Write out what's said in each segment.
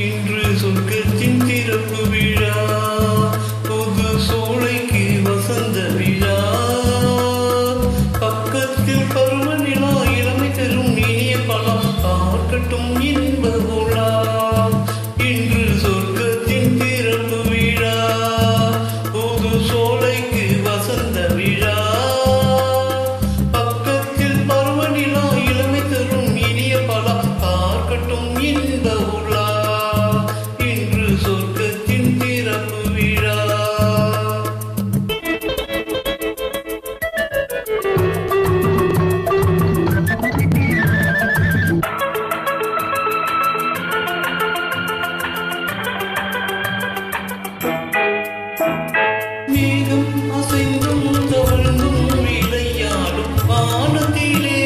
இன்று சொர்க்கத்தின் திறப்பு விழா, புது சோலைக்கு வசந்த விழா, பக்கத்தில் பருவநிலா, இளமை தரும் இனிய பழம் பார்க்கட்டும் இன்ப உலா. இன்று சொர்க்கத்தின் திறப்பு விழா, புது சோலைக்கு வசந்த விழா, பக்கத்தில் பருவநிலா, இளமை தரும் இனிய பழம் பார்க்கட்டும் இன்ப உலா. சொர்க்கத்தின் திறப்பு விழா. மேகம் அசைந்தும் தவழ்ந்தும் விளையாடும் வானத்திலே,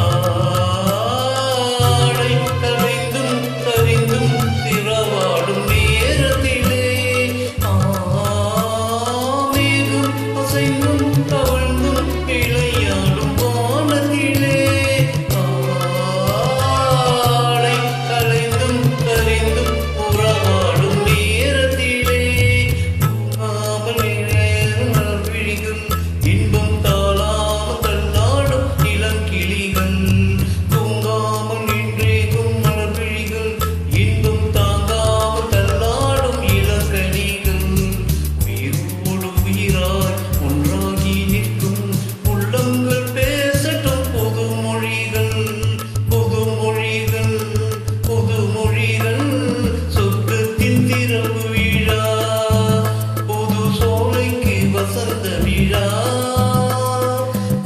ஆடை கலைந்தும் கரிந்தும் திறவாடும் நேரத்திலே, மேகம் அசைந்தும் தவழ்ந்தும் விளையாடும் வானத்திலே, ஆடை கலைந்தும் கரிந்தும் உறவாடும் நேரத்திலே, இன்பம் தாளாமல் தள்ளாடும் இளங்கிளிகள், தூங்காமல் நின்றேகும் மலர்விழிகள், இன்பம் தாங்காமல் தள்ளாடும் இளங்கனிகள், உயிரோடு உயிராய் ஒன்றாகி நிற்கும் உள்ளங்கள் பேசட்டும் புதுமொழிகள், புதுமொழிகள், புதுமொழிகள். சொர்க்கத்தின் திறப்பு விழா, புது சோலைக்கு வசந்த விழா,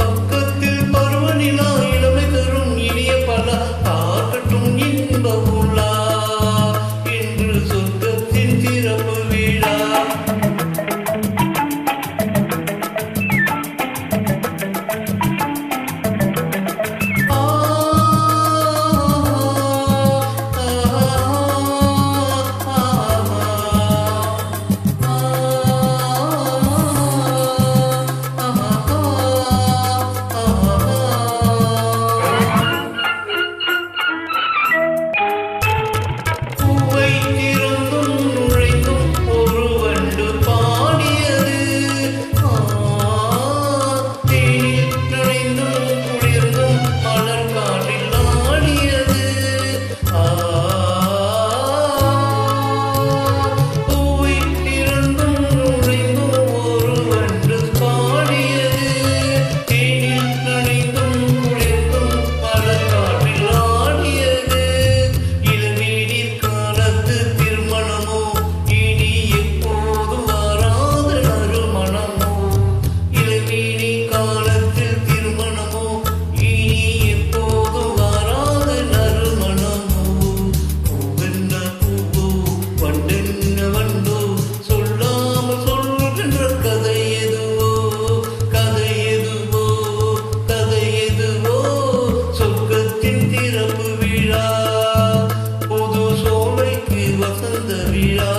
பக்கத்தில் பருவநிலா, இளமை தரும் இனிய பல பார்க்கட்டும் இன்ப உலா. இன்று சொர்க்கத்தின் திறப்பு விழா. புது சோலைக்கு வசந்த விழா.